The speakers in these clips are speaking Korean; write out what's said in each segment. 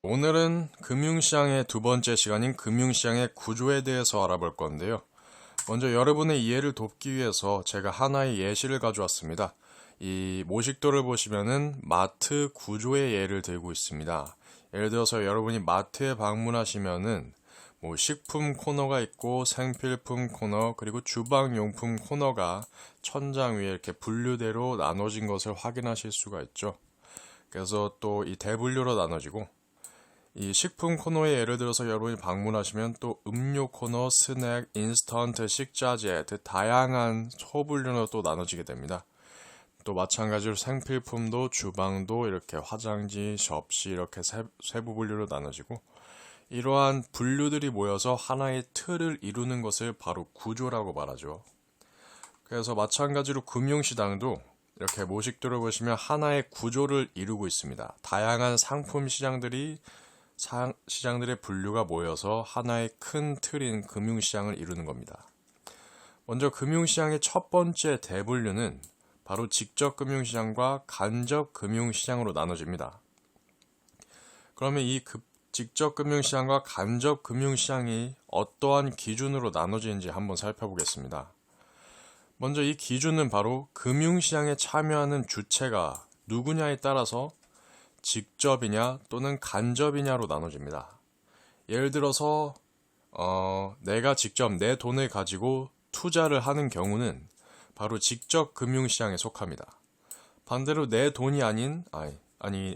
오늘은 금융시장의 두 번째 시간인 금융시장의 구조에 대해서 알아볼 건데요. 먼저 여러분의 이해를 돕기 위해서 제가 하나의 예시를 가져왔습니다. 이 모식도를 보시면은 마트 구조의 예를 들고 있습니다. 예를 들어서 여러분이 마트에 방문하시면은 식품 코너가 있고 생필품 코너 그리고 주방용품 코너가 천장 위에 이렇게 분류대로 나눠진 것을 확인하실 수가 있죠. 그래서 또 이 대분류로 나눠지고 이 식품 코너에 예를 들어서 여러분이 방문하시면 또 음료 코너, 스낵, 인스턴트, 식자재 등 다양한 소분류로 또 나눠지게 됩니다. 또 마찬가지로 생필품도 주방도 이렇게 화장지, 접시 이렇게 세부 분류로 나눠지고 이러한 분류들이 모여서 하나의 틀을 이루는 것을 바로 구조라고 말하죠. 그래서 마찬가지로 금융시장도 이렇게 모식도를 보시면 하나의 구조를 이루고 있습니다. 다양한 상품 시장들의 분류가 모여서 하나의 큰 틀인 금융시장을 이루는 겁니다. 먼저 금융시장의 첫 번째 대분류는 바로 직접 금융시장과 간접 금융시장으로 나눠집니다. 그러면 이 직접 금융시장과 간접 금융시장이 어떠한 기준으로 나눠지는지 한번 살펴보겠습니다. 먼저 이 기준은 바로 금융시장에 참여하는 주체가 누구냐에 따라서 직접이냐 또는 간접이냐로 나눠집니다. 예를 들어서 내가 직접 내 돈을 가지고 투자를 하는 경우는 바로 직접 금융시장에 속합니다. 반대로 내 돈이 아닌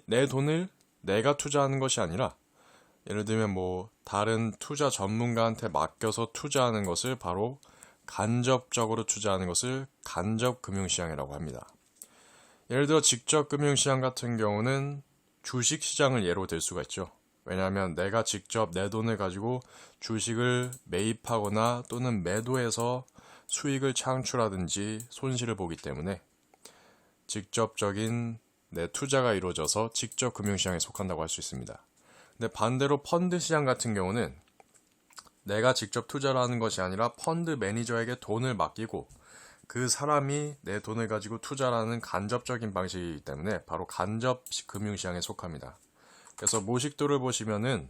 내 돈을 내가 투자하는 것이 아니라 예를 들면 다른 투자 전문가한테 맡겨서 투자하는 것을 바로 간접적으로 투자하는 것을 간접 금융시장이라고 합니다. 예를 들어 직접 금융시장 같은 경우는 주식시장을 예로 들 수가 있죠. 왜냐하면 내가 직접 내 돈을 가지고 주식을 매입하거나 또는 매도해서 수익을 창출하든지 손실을 보기 때문에 직접적인 내 투자가 이루어져서 직접 금융시장에 속한다고 할 수 있습니다. 근데 반대로 펀드 시장 같은 경우는 내가 직접 투자를 하는 것이 아니라 펀드 매니저에게 돈을 맡기고 그 사람이 내 돈을 가지고 투자를 하는 간접적인 방식이기 때문에 바로 간접 금융시장에 속합니다. 그래서 모식도를 보시면은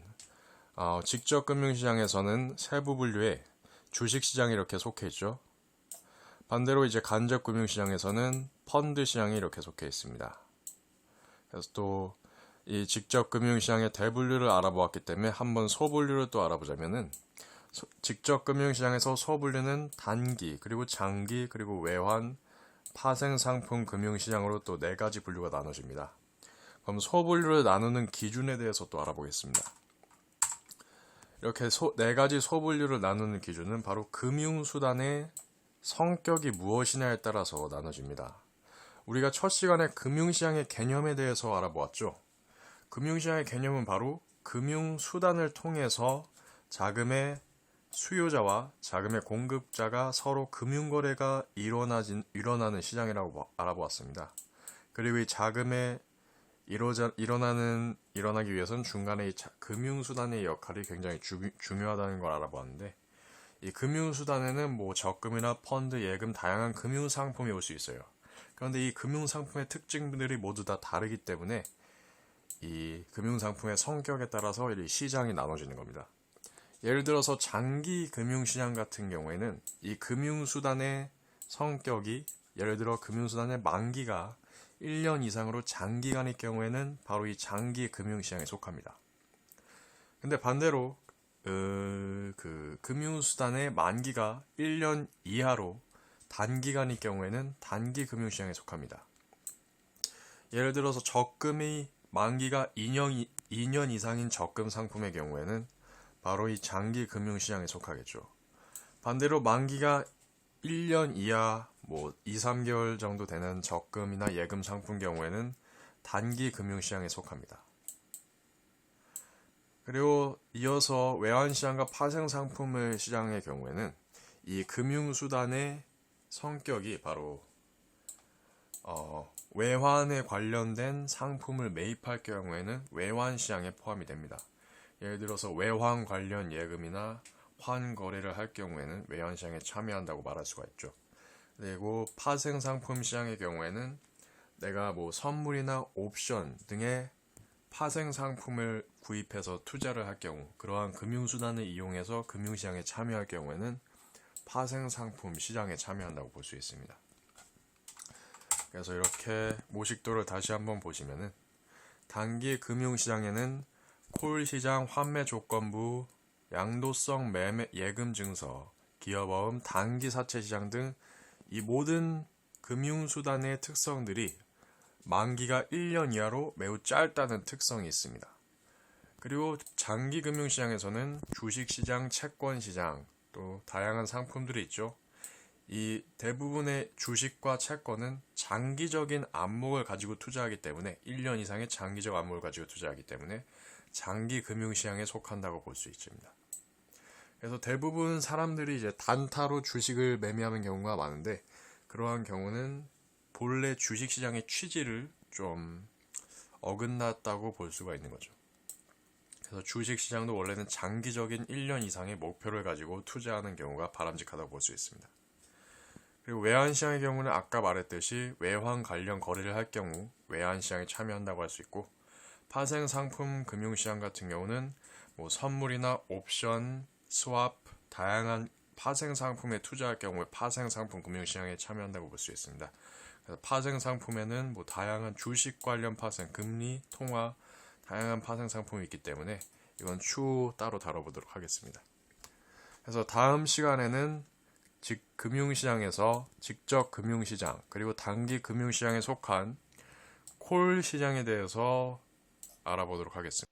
직접 금융시장에서는 세부 분류에 주식시장이 이렇게 속해 있죠. 반대로 이제 간접 금융시장에서는 펀드 시장이 이렇게 속해 있습니다. 그래서 또 이 직접 금융시장의 대분류를 알아보았기 때문에 한번 소분류를 또 알아보자면은 직접 금융시장에서 소분류는 단기, 그리고 장기, 그리고 외환, 파생상품 금융시장으로 또 네 가지 분류가 나눠집니다. 그럼 소분류를 나누는 기준에 대해서 또 알아보겠습니다. 이렇게 네 가지 소분류를 나누는 기준은 바로 금융수단의 성격이 무엇이냐에 따라서 나눠집니다. 우리가 첫 시간에 금융시장의 개념에 대해서 알아보았죠. 금융시장의 개념은 바로 금융수단을 통해서 자금의 수요자와 자금의 공급자가 서로 금융거래가 일어나는 시장이라고 알아보았습니다. 그리고 이 자금의 일어나기 위해서는 중간에 이 금융수단의 역할이 굉장히 중요하다는 걸 알아보았는데 이 금융수단에는 적금이나 펀드, 예금, 다양한 금융상품이 올 수 있어요. 그런데 이 금융상품의 특징들이 모두 다 다르기 때문에 이 금융상품의 성격에 따라서 이 시장이 나눠지는 겁니다. 예를 들어서 장기 금융시장 같은 경우에는 이 금융수단의 성격이 예를 들어 금융수단의 만기가 1년 이상으로 장기간일 경우에는 바로 이 장기 금융시장에 속합니다. 근데 반대로 그 금융수단의 만기가 1년 이하로 단기간일 경우에는 단기 금융시장에 속합니다. 예를 들어서 적금이 만기가 2년 이상인 적금 상품의 경우에는 바로 이 장기 금융시장에 속하겠죠. 반대로 만기가 1년 이하 2, 3개월 정도 되는 적금이나 예금 상품 경우에는 단기 금융시장에 속합니다. 그리고 이어서 외환시장과 파생상품의 시장의 경우에는 이 금융수단의 성격이 바로 외환에 관련된 상품을 매입할 경우에는 외환시장에 포함이 됩니다. 예를 들어서 외환 관련 예금이나 환거래를 할 경우에는 외환시장에 참여한다고 말할 수가 있죠. 그리고 파생상품 시장의 경우에는 내가 선물이나 옵션 등의 파생 상품을 구입해서 투자를 할 경우, 그러한 금융수단을 이용해서 금융시장에 참여할 경우에는 파생 상품 시장에 참여한다고 볼 수 있습니다. 그래서 이렇게 모식도를 다시 한번 보시면은 단기 금융시장에는 콜시장 환매조건부, 양도성 매매 예금 증서, 기업어음 단기 사채시장 등 이 모든 금융수단의 특성들이 만기가 1년 이하로 매우 짧다는 특성이 있습니다. 그리고 장기 금융시장에서는 주식시장, 채권시장, 또 다양한 상품들이 있죠. 이 대부분의 주식과 채권은 장기적인 안목을 가지고 투자하기 때문에 1년 이상의 장기적 안목을 가지고 투자하기 때문에 장기 금융시장에 속한다고 볼 수 있습니다. 그래서 대부분 사람들이 이제 단타로 주식을 매매하는 경우가 많은데 그러한 경우는 본래 주식시장의 취지를 좀 어긋났다고 볼 수가 있는 거죠. 그래서 주식시장도 원래는 장기적인 1년 이상의 목표를 가지고 투자하는 경우가 바람직하다고 볼 수 있습니다. 그리고 외환시장의 경우는 아까 말했듯이 외환 관련 거래를 할 경우 외환시장에 참여한다고 할 수 있고, 파생상품 금융시장 같은 경우는 뭐 선물이나 옵션, 스왑, 다양한 파생상품에 투자할 경우에 파생상품 금융시장에 참여한다고 볼 수 있습니다. 그래서 파생상품에는 뭐 다양한 주식 관련 파생, 금리, 통화, 다양한 파생상품이 있기 때문에 이건 추후 따로 다뤄보도록 하겠습니다. 그래서 다음 시간에는 금융시장에서 직접 금융시장 그리고 단기 금융시장에 속한 콜 시장에 대해서 알아보도록 하겠습니다.